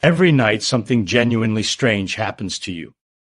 Every night, something genuinely strange happens to you.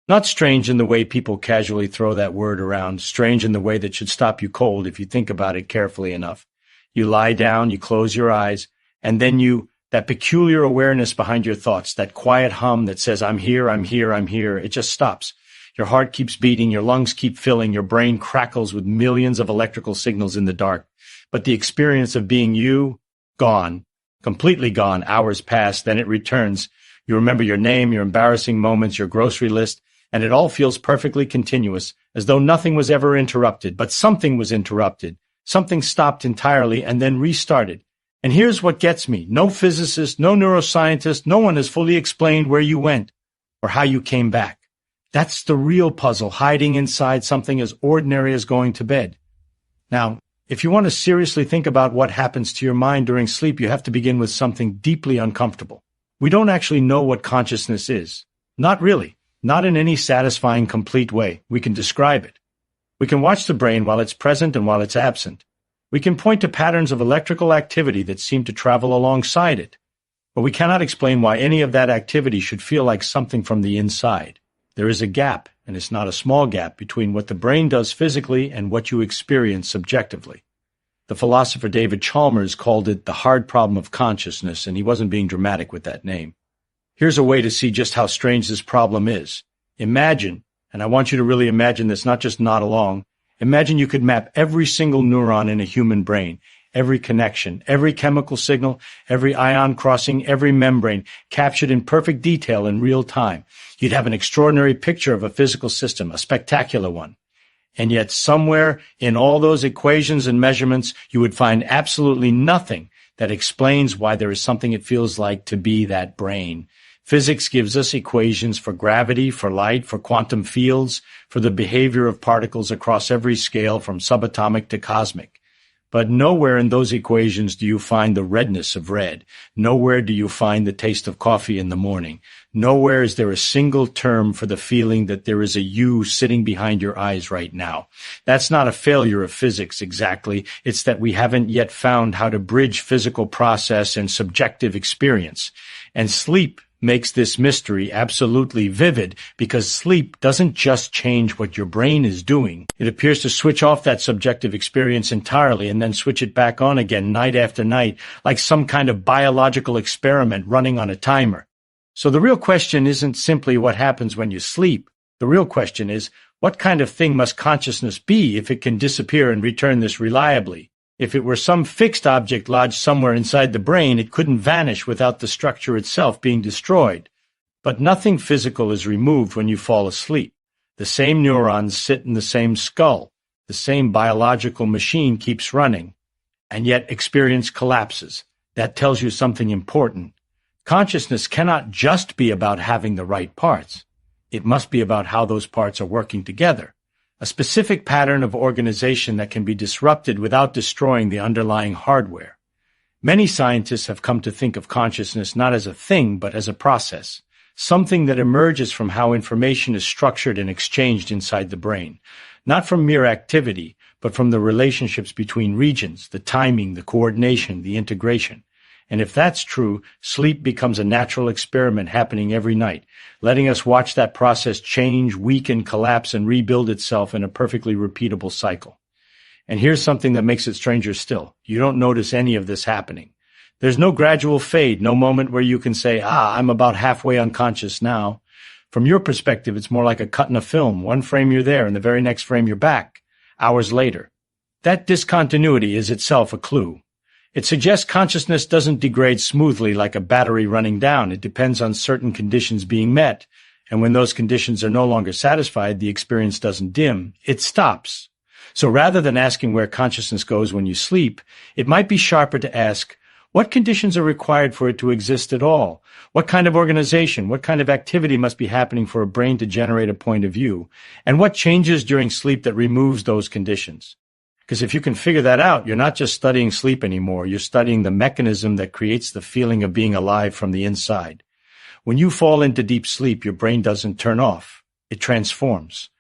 Not strange in the way people casually throw that word around, strange in the way that should stop you cold if you think about it carefully enough. You lie down, you close your eyes, and then that peculiar awareness behind your thoughts, that quiet hum that says, I'm here, I'm here, I'm here, it just stops. Your heart keeps beating, your lungs keep filling, your brain crackles with millions of electrical signals in the dark. But the experience of being you, gone, completely gone. Hours pass, then it returns. You remember your name, your embarrassing moments, your grocery list, and it all feels perfectly continuous, as though nothing was ever interrupted. But something was interrupted. Something stopped entirely and then restarted. And here's what gets me. No physicist, no neuroscientist, no one has fully explained where you went or how you came back. That's the real puzzle, hiding inside something as ordinary as going to bed. Now, if you want to seriously think about what happens to your mind during sleep, you have to begin with something deeply uncomfortable. We don't actually know what consciousness is. Not really. Not in any satisfying, complete way. We can describe it. We can watch the brain while it's present and while it's absent. We can point to patterns of electrical activity that seem to travel alongside it. But we cannot explain why any of that activity should feel like something from the inside. There is a gap, and it's not a small gap, between what the brain does physically and what you experience subjectively. The philosopher David Chalmers called it the hard problem of consciousness, and he wasn't being dramatic with that name. Here's a way to see just how strange this problem is. Imagine, and I want you to really imagine this, not just nod along, imagine you could map every single neuron in a human brain, every connection, every chemical signal, every ion crossing, every membrane, captured in perfect detail in real time. You'd have an extraordinary picture of a physical system, a spectacular one. And yet somewhere in all those equations and measurements, you would find absolutely nothing that explains why there is something it feels like to be that brain. Physics gives us equations for gravity, for light, for quantum fields, for the behavior of particles across every scale from subatomic to cosmic. But nowhere in those equations do you find the redness of red. Nowhere do you find the taste of coffee in the morning. Nowhere is there a single term for the feeling that there is a you sitting behind your eyes right now. That's not a failure of physics exactly. It's that we haven't yet found how to bridge physical process and subjective experience. And sleep makes this mystery absolutely vivid, because sleep doesn't just change what your brain is doing. It appears to switch off that subjective experience entirely and then switch it back on again night after night, like some kind of biological experiment running on a timer. So the real question isn't simply what happens when you sleep. The real question is, what kind of thing must consciousness be if it can disappear and return this reliably? If it were some fixed object lodged somewhere inside the brain, it couldn't vanish without the structure itself being destroyed. But nothing physical is removed when you fall asleep. The same neurons sit in the same skull. The same biological machine keeps running. And yet experience collapses. That tells you something important. Consciousness cannot just be about having the right parts. It must be about how those parts are working together. A specific pattern of organization that can be disrupted without destroying the underlying hardware. Many scientists have come to think of consciousness not as a thing, but as a process, something that emerges from how information is structured and exchanged inside the brain, not from mere activity, but from the relationships between regions, the timing, the coordination, the integration. And if that's true, sleep becomes a natural experiment happening every night, letting us watch that process change, weaken, collapse, and rebuild itself in a perfectly repeatable cycle. And here's something that makes it stranger still. You don't notice any of this happening. There's no gradual fade, no moment where you can say, I'm about halfway unconscious now. From your perspective, it's more like a cut in a film. One frame you're there, and the very next frame you're back, hours later. That discontinuity is itself a clue. It suggests consciousness doesn't degrade smoothly like a battery running down. It depends on certain conditions being met. And when those conditions are no longer satisfied, the experience doesn't dim. It stops. So rather than asking where consciousness goes when you sleep, it might be sharper to ask, what conditions are required for it to exist at all? What kind of organization, what kind of activity must be happening for a brain to generate a point of view? And what changes during sleep that removes those conditions? Because if you can figure that out, you're not just studying sleep anymore. You're studying the mechanism that creates the feeling of being alive from the inside. When you fall into deep sleep, your brain doesn't turn off. It transforms.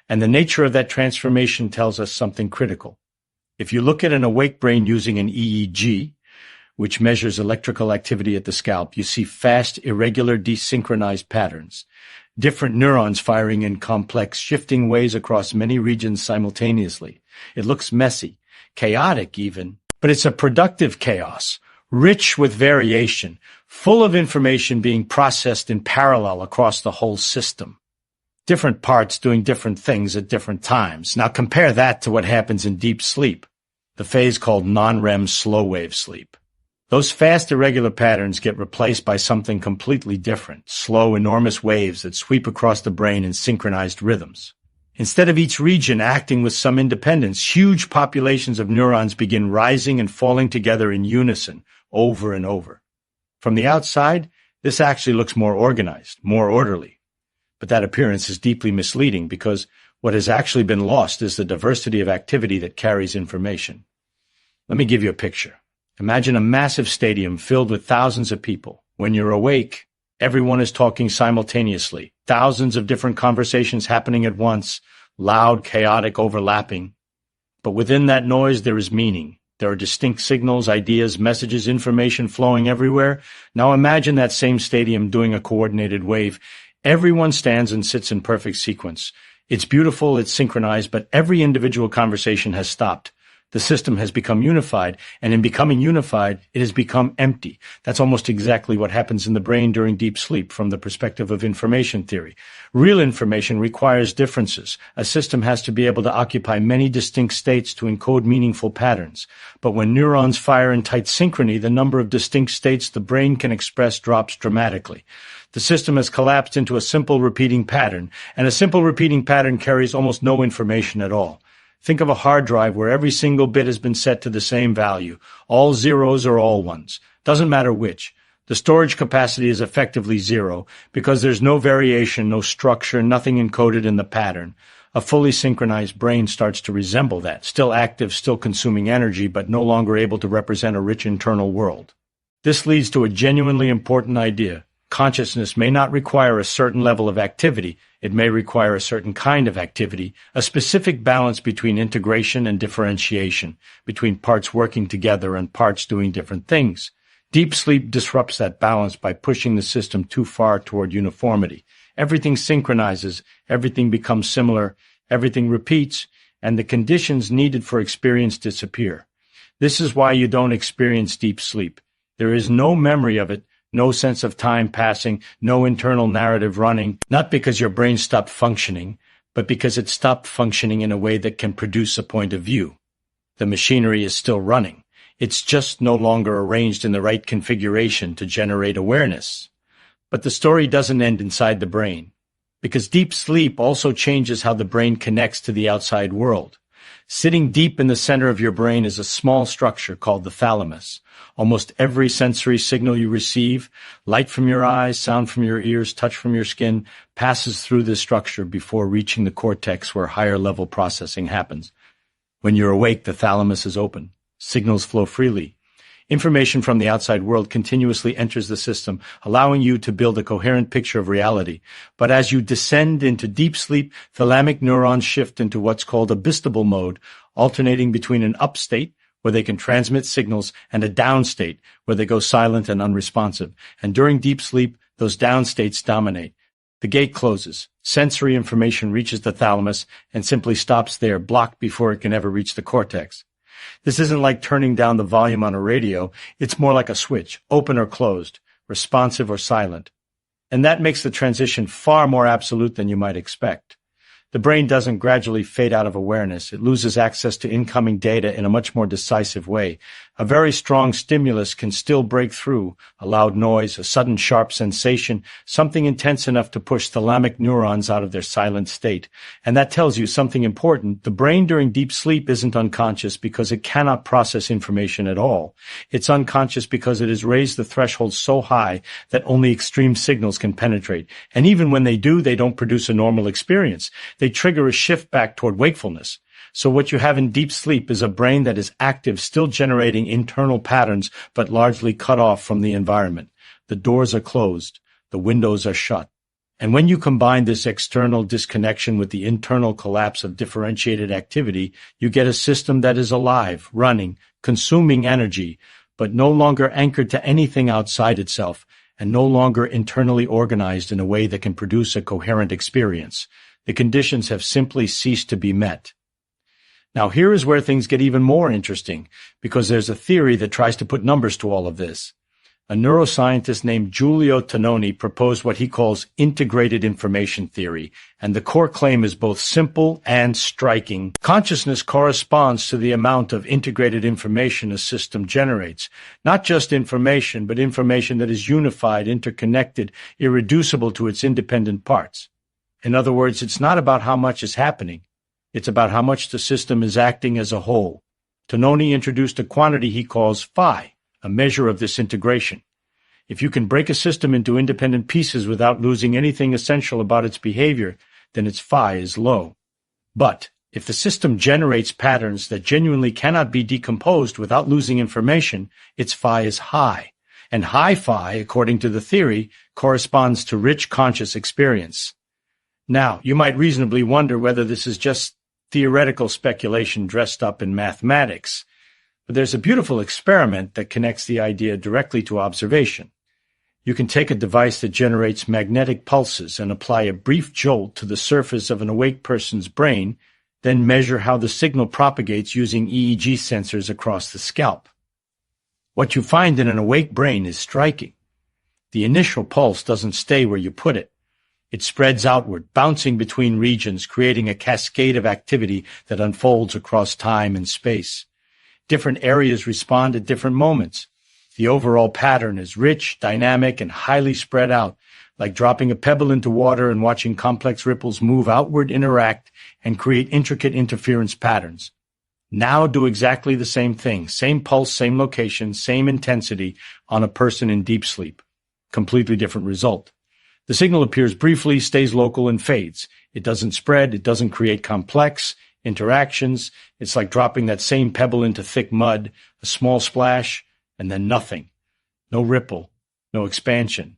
And the nature of that transformation tells us something critical. If you look at an awake brain using an EEG, which measures electrical activity at the scalp, you see fast, irregular, desynchronized patterns. Different neurons firing in complex, shifting ways across many regions simultaneously. It looks messy, chaotic even, but it's a productive chaos, rich with variation, full of information being processed in parallel across the whole system. Different parts doing different things at different times. Now compare that to what happens in deep sleep, the phase called non-REM slow-wave sleep. Those fast, irregular patterns get replaced by something completely different, slow, enormous waves that sweep across the brain in synchronized rhythms. Instead of each region acting with some independence, huge populations of neurons begin rising and falling together in unison, over and over. From the outside, this actually looks more organized, more orderly. But that appearance is deeply misleading because what has actually been lost is the diversity of activity that carries information. Let me give you a picture. Imagine a massive stadium filled with thousands of people. When you're awake, everyone is talking simultaneously, thousands of different conversations happening at once, loud, chaotic, overlapping. But within that noise, there is meaning. There are distinct signals, ideas, messages, information flowing everywhere. Now imagine that same stadium doing a coordinated wave. Everyone stands and sits in perfect sequence. It's beautiful, it's synchronized, but every individual conversation has stopped. The system has become unified, and in becoming unified, it has become empty. That's almost exactly what happens in the brain during deep sleep from the perspective of information theory. Real information requires differences. A system has to be able to occupy many distinct states to encode meaningful patterns. But when neurons fire in tight synchrony, the number of distinct states the brain can express drops dramatically. The system has collapsed into a simple repeating pattern, and a simple repeating pattern carries almost no information at all. Think of a hard drive where every single bit has been set to the same value, all zeros or all ones. Doesn't matter which. The storage capacity is effectively zero because there's no variation, no structure, nothing encoded in the pattern. A fully synchronized brain starts to resemble that, still active, still consuming energy, but no longer able to represent a rich internal world. This leads to a genuinely important idea. Consciousness may not require a certain level of activity. It may require a certain kind of activity, a specific balance between integration and differentiation, between parts working together and parts doing different things. Deep sleep disrupts that balance by pushing the system too far toward uniformity. Everything synchronizes, everything becomes similar, everything repeats, and the conditions needed for experience disappear. This is why you don't experience deep sleep. There is no memory of it, no sense of time passing, no internal narrative running, not because your brain stopped functioning, but because it stopped functioning in a way that can produce a point of view. The machinery is still running. It's just no longer arranged in the right configuration to generate awareness. But the story doesn't end inside the brain, because deep sleep also changes how the brain connects to the outside world. Sitting deep in the center of your brain is a small structure called the thalamus. Almost every sensory signal you receive, light from your eyes, sound from your ears, touch from your skin, passes through this structure before reaching the cortex where higher level processing happens. When you're awake, the thalamus is open. Signals flow freely. Information from the outside world continuously enters the system, allowing you to build a coherent picture of reality. But as you descend into deep sleep, thalamic neurons shift into what's called a vestibular mode, alternating between an up state, where they can transmit signals, and a down state, where they go silent and unresponsive. And during deep sleep, those down states dominate. The gate closes. Sensory information reaches the thalamus and simply stops there, blocked before it can ever reach the cortex. This isn't like turning down the volume on a radio. It's more like a switch, open or closed, responsive or silent. And that makes the transition far more absolute than you might expect. The brain doesn't gradually fade out of awareness. It loses access to incoming data in a much more decisive way. A very strong stimulus can still break through, a loud noise, a sudden sharp sensation, something intense enough to push thalamic neurons out of their silent state. And that tells you something important. The brain during deep sleep isn't unconscious because it cannot process information at all. It's unconscious because it has raised the threshold so high that only extreme signals can penetrate. And even when they do, they don't produce a normal experience. They trigger a shift back toward wakefulness. So what you have in deep sleep is a brain that is active, still generating internal patterns, but largely cut off from the environment. The doors are closed. The windows are shut. And when you combine this external disconnection with the internal collapse of differentiated activity, you get a system that is alive, running, consuming energy, but no longer anchored to anything outside itself, and no longer internally organized in a way that can produce a coherent experience. The conditions have simply ceased to be met. Now here is where things get even more interesting, because there's a theory that tries to put numbers to all of this. A neuroscientist named Giulio Tononi proposed what he calls integrated information theory, and the core claim is both simple and striking. Consciousness corresponds to the amount of integrated information a system generates. Not just information, but information that is unified, interconnected, irreducible to its independent parts. In other words, it's not about how much is happening. It's about how much the system is acting as a whole. Tononi introduced a quantity he calls phi, a measure of this integration. If you can break a system into independent pieces without losing anything essential about its behavior, then its phi is low. But if the system generates patterns that genuinely cannot be decomposed without losing information, its phi is high. And high phi, according to the theory, corresponds to rich conscious experience. Now, you might reasonably wonder whether this is just theoretical speculation dressed up in mathematics. But there's a beautiful experiment that connects the idea directly to observation. You can take a device that generates magnetic pulses and apply a brief jolt to the surface of an awake person's brain, then measure how the signal propagates using EEG sensors across the scalp. What you find in an awake brain is striking. The initial pulse doesn't stay where you put it. It spreads outward, bouncing between regions, creating a cascade of activity that unfolds across time and space. Different areas respond at different moments. The overall pattern is rich, dynamic, and highly spread out, like dropping a pebble into water and watching complex ripples move outward, interact, and create intricate interference patterns. Now do exactly the same thing, same pulse, same location, same intensity on a person in deep sleep. Completely different result. The signal appears briefly, stays local, and fades. It doesn't spread, it doesn't create complex interactions. It's like dropping that same pebble into thick mud, a small splash, and then nothing. No ripple, no expansion.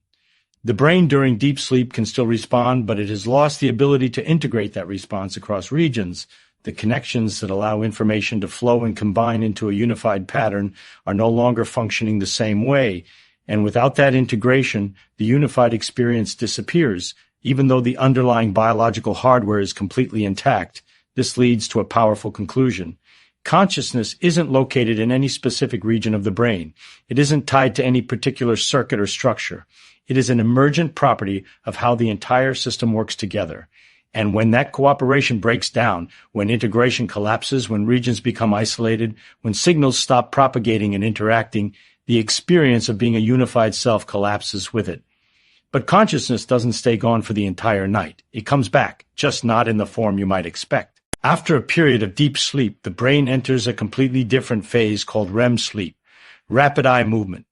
The brain during deep sleep can still respond, but it has lost the ability to integrate that response across regions. The connections that allow information to flow and combine into a unified pattern are no longer functioning the same way. And without that integration, the unified experience disappears, even though the underlying biological hardware is completely intact. This leads to a powerful conclusion. Consciousness isn't located in any specific region of the brain. It isn't tied to any particular circuit or structure. It is an emergent property of how the entire system works together. And when that cooperation breaks down, when integration collapses, when regions become isolated, when signals stop propagating and interacting, the experience of being a unified self collapses with it. But consciousness doesn't stay gone for the entire night. It comes back, just not in the form you might expect. After a period of deep sleep, the brain enters a completely different phase called REM sleep, rapid eye movement.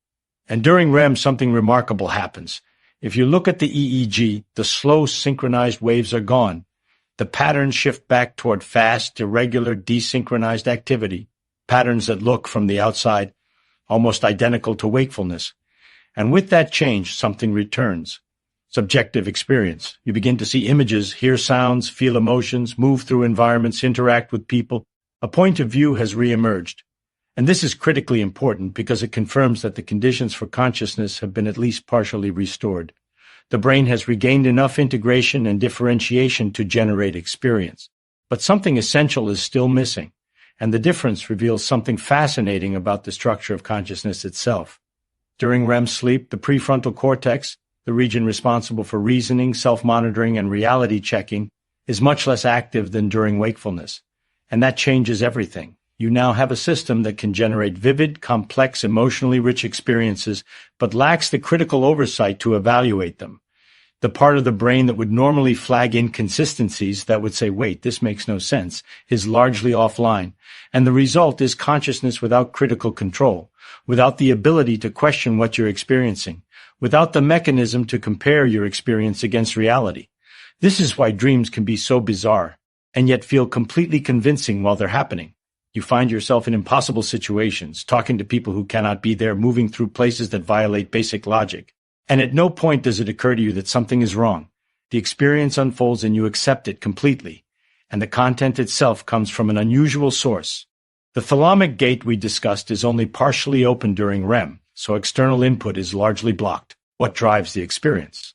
And during REM, something remarkable happens. If you look at the EEG, the slow synchronized waves are gone. The patterns shift back toward fast, irregular, desynchronized activity, patterns that look from the outside almost identical to wakefulness. And with that change, something returns. Subjective experience. You begin to see images, hear sounds, feel emotions, move through environments, interact with people. A point of view has reemerged. And this is critically important because it confirms that the conditions for consciousness have been at least partially restored. The brain has regained enough integration and differentiation to generate experience. But something essential is still missing. And the difference reveals something fascinating about the structure of consciousness itself. During REM sleep, the prefrontal cortex, the region responsible for reasoning, self-monitoring, and reality checking, is much less active than during wakefulness. And that changes everything. You now have a system that can generate vivid, complex, emotionally rich experiences, but lacks the critical oversight to evaluate them. The part of the brain that would normally flag inconsistencies, that would say, wait, this makes no sense, is largely offline. And the result is consciousness without critical control, without the ability to question what you're experiencing, without the mechanism to compare your experience against reality. This is why dreams can be so bizarre, and yet feel completely convincing while they're happening. You find yourself in impossible situations, talking to people who cannot be there, moving through places that violate basic logic. And at no point does it occur to you that something is wrong. The experience unfolds and you accept it completely. And the content itself comes from an unusual source. The thalamic gate we discussed is only partially open during REM, so external input is largely blocked. What drives the experience?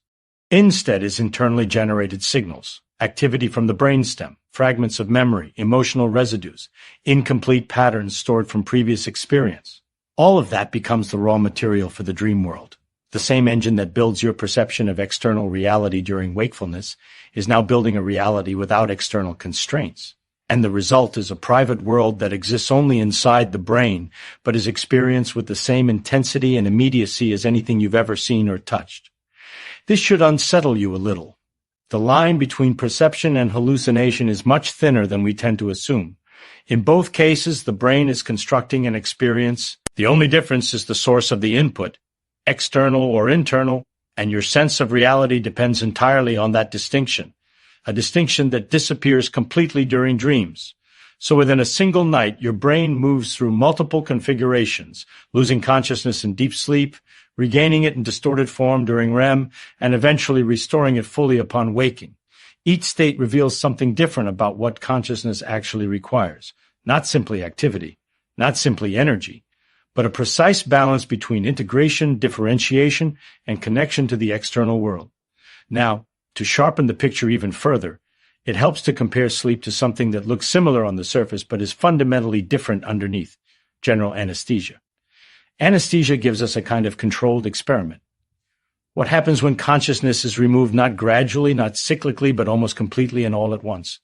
Instead is internally generated signals, activity from the brainstem, fragments of memory, emotional residues, incomplete patterns stored from previous experience. All of that becomes the raw material for the dream world. The same engine that builds your perception of external reality during wakefulness is now building a reality without external constraints. And the result is a private world that exists only inside the brain, but is experienced with the same intensity and immediacy as anything you've ever seen or touched. This should unsettle you a little. The line between perception and hallucination is much thinner than we tend to assume. In both cases, the brain is constructing an experience. The only difference is the source of the input, external or internal, and your sense of reality depends entirely on that distinction, a distinction that disappears completely during dreams. So within a single night, your brain moves through multiple configurations, losing consciousness in deep sleep, regaining it in distorted form during REM, and eventually restoring it fully upon waking. Each state reveals something different about what consciousness actually requires. Not simply activity, not simply energy, but a precise balance between integration, differentiation, and connection to the external world. Now, to sharpen the picture even further, it helps to compare sleep to something that looks similar on the surface but is fundamentally different underneath: general anesthesia. Anesthesia gives us a kind of controlled experiment. What happens when consciousness is removed not gradually, not cyclically, but almost completely and all at once?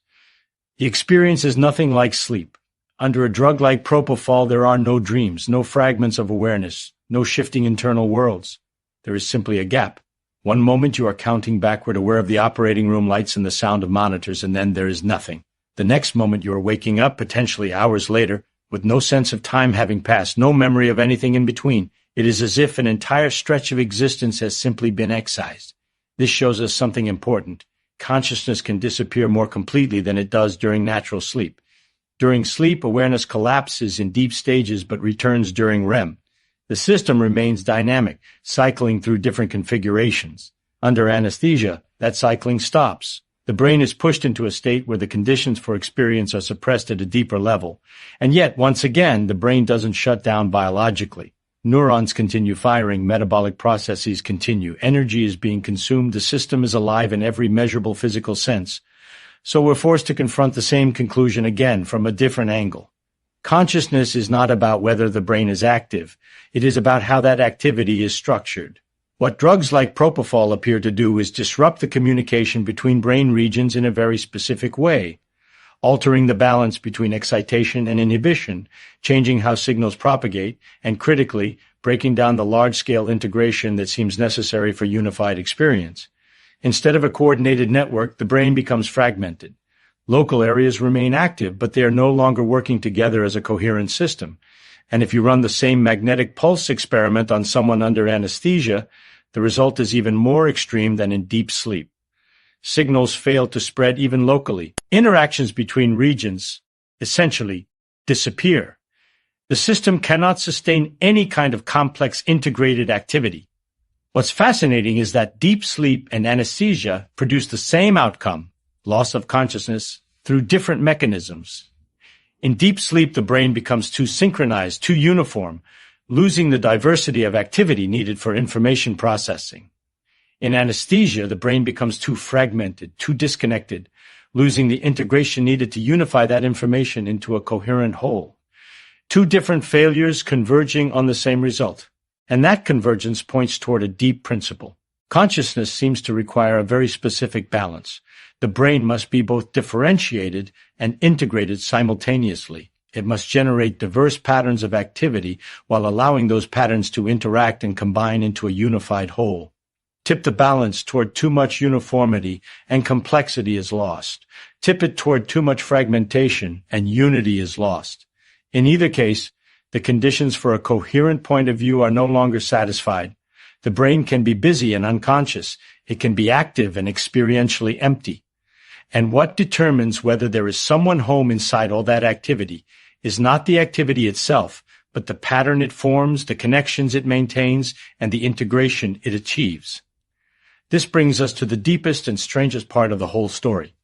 The experience is nothing like sleep. Under a drug like propofol, there are no dreams, no fragments of awareness, no shifting internal worlds. There is simply a gap. One moment you are counting backward, aware of the operating room lights and the sound of monitors, and then there is nothing. The next moment you are waking up, potentially hours later, with no sense of time having passed, no memory of anything in between. It is as if an entire stretch of existence has simply been excised. This shows us something important. Consciousness can disappear more completely than it does during natural sleep. During sleep, awareness collapses in deep stages but returns during REM. The system remains dynamic, cycling through different configurations. Under anesthesia, that cycling stops. The brain is pushed into a state where the conditions for experience are suppressed at a deeper level. And yet, once again, the brain doesn't shut down biologically. Neurons continue firing, metabolic processes continue, energy is being consumed, the system is alive in every measurable physical sense. So we're forced to confront the same conclusion again from a different angle. Consciousness is not about whether the brain is active. It is about how that activity is structured. What drugs like propofol appear to do is disrupt the communication between brain regions in a very specific way, altering the balance between excitation and inhibition, changing how signals propagate, and critically, breaking down the large-scale integration that seems necessary for unified experience. Instead of a coordinated network, the brain becomes fragmented. Local areas remain active, but they are no longer working together as a coherent system. And if you run the same magnetic pulse experiment on someone under anesthesia, the result is even more extreme than in deep sleep. Signals fail to spread even locally. Interactions between regions essentially disappear. The system cannot sustain any kind of complex integrated activity. What's fascinating is that deep sleep and anesthesia produce the same outcome, loss of consciousness, through different mechanisms. In deep sleep, the brain becomes too synchronized, too uniform, losing the diversity of activity needed for information processing. In anesthesia, the brain becomes too fragmented, too disconnected, losing the integration needed to unify that information into a coherent whole. Two different failures converging on the same result. And that convergence points toward a deep principle. Consciousness seems to require a very specific balance. The brain must be both differentiated and integrated simultaneously. It must generate diverse patterns of activity while allowing those patterns to interact and combine into a unified whole. Tip the balance toward too much uniformity and complexity is lost. Tip it toward too much fragmentation and unity is lost. In either case, the conditions for a coherent point of view are no longer satisfied. The brain can be busy and unconscious. It can be active and experientially empty. And what determines whether there is someone home inside all that activity is not the activity itself, but the pattern it forms, the connections it maintains, and the integration it achieves. This brings us to the deepest and strangest part of the whole story.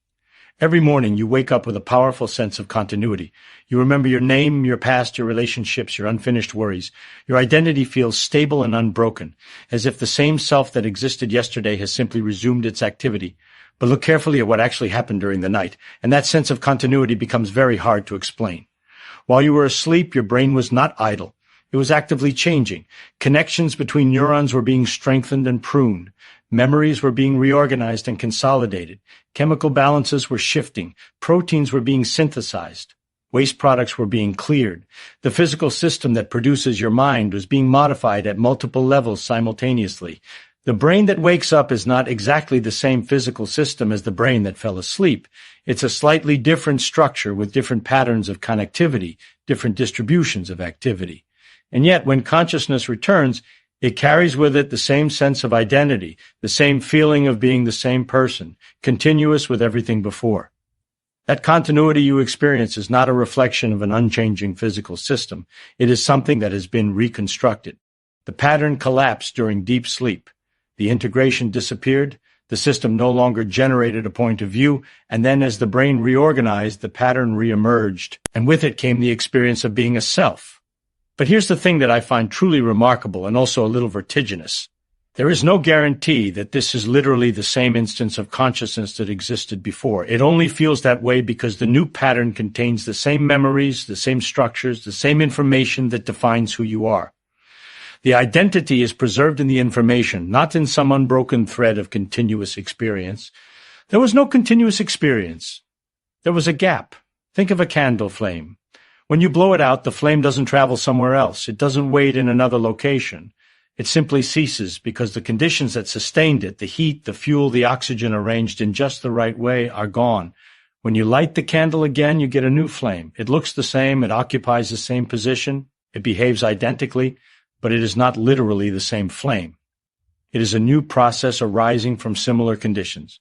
Every morning you wake up with a powerful sense of continuity. You remember your name, your past, your relationships, your unfinished worries. Your identity feels stable and unbroken, as if the same self that existed yesterday has simply resumed its activity. But look carefully at what actually happened during the night, and that sense of continuity becomes very hard to explain. While you were asleep, your brain was not idle. It was actively changing. Connections between neurons were being strengthened and pruned. Memories were being reorganized and consolidated. Chemical balances were shifting. Proteins were being synthesized. Waste products were being cleared. The physical system that produces your mind was being modified at multiple levels simultaneously. The brain that wakes up is not exactly the same physical system as the brain that fell asleep. It's a slightly different structure with different patterns of connectivity, different distributions of activity. And yet, when consciousness returns, it carries with it the same sense of identity, the same feeling of being the same person, continuous with everything before. That continuity you experience is not a reflection of an unchanging physical system. It is something that has been reconstructed. The pattern collapsed during deep sleep. The integration disappeared. The system no longer generated a point of view, and then as the brain reorganized, the pattern reemerged, and with it came the experience of being a self. But here's the thing that I find truly remarkable and also a little vertiginous. There is no guarantee that this is literally the same instance of consciousness that existed before. It only feels that way because the new pattern contains the same memories, the same structures, the same information that defines who you are. The identity is preserved in the information, not in some unbroken thread of continuous experience. There was no continuous experience. There was a gap. Think of a candle flame. When you blow it out, the flame doesn't travel somewhere else. It doesn't wait in another location. It simply ceases because the conditions that sustained it, the heat, the fuel, the oxygen arranged in just the right way, are gone. When you light the candle again, you get a new flame. It looks the same. It occupies the same position. It behaves identically, but it is not literally the same flame. It is a new process arising from similar conditions.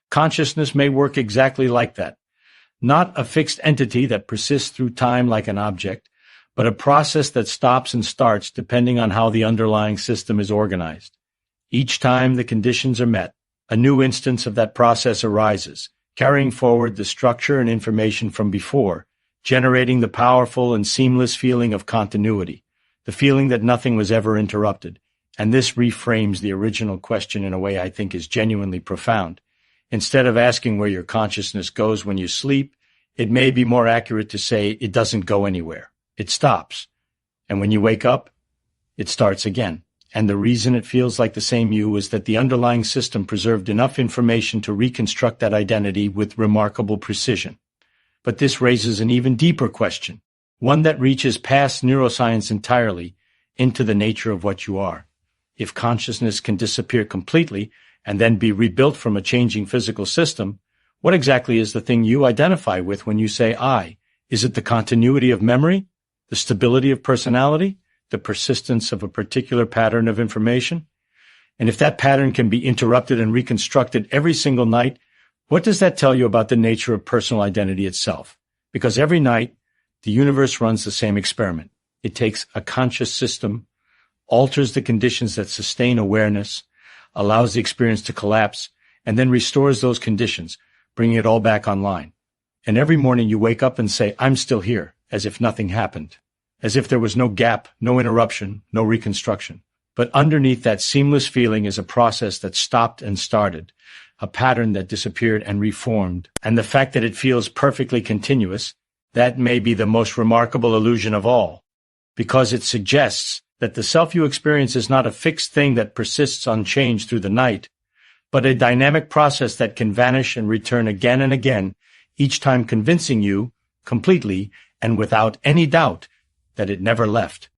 Consciousness may work exactly like that. Not a fixed entity that persists through time like an object, but a process that stops and starts depending on how the underlying system is organized. Each time the conditions are met, a new instance of that process arises, carrying forward the structure and information from before, generating the powerful and seamless feeling of continuity, the feeling that nothing was ever interrupted. And this reframes the original question in a way I think is genuinely profound. Instead of asking where your consciousness goes when you sleep, it may be more accurate to say it doesn't go anywhere. It stops. And when you wake up, it starts again. And the reason it feels like the same you is that the underlying system preserved enough information to reconstruct that identity with remarkable precision. But this raises an even deeper question, one that reaches past neuroscience entirely into the nature of what you are. If consciousness can disappear completely, and then be rebuilt from a changing physical system, what exactly is the thing you identify with when you say I? Is it the continuity of memory, the stability of personality, the persistence of a particular pattern of information? And if that pattern can be interrupted and reconstructed every single night, what does that tell you about the nature of personal identity itself? Because every night, the universe runs the same experiment. It takes a conscious system, alters the conditions that sustain awareness, allows the experience to collapse, and then restores those conditions, bringing it all back online. And every morning you wake up and say, I'm still here, as if nothing happened, as if there was no gap, no interruption, no reconstruction. But underneath that seamless feeling is a process that stopped and started, a pattern that disappeared and reformed. And the fact that it feels perfectly continuous, that may be the most remarkable illusion of all, because it suggests that the self you experience is not a fixed thing that persists unchanged through the night, but a dynamic process that can vanish and return again and again, each time convincing you, completely and without any doubt, that it never left.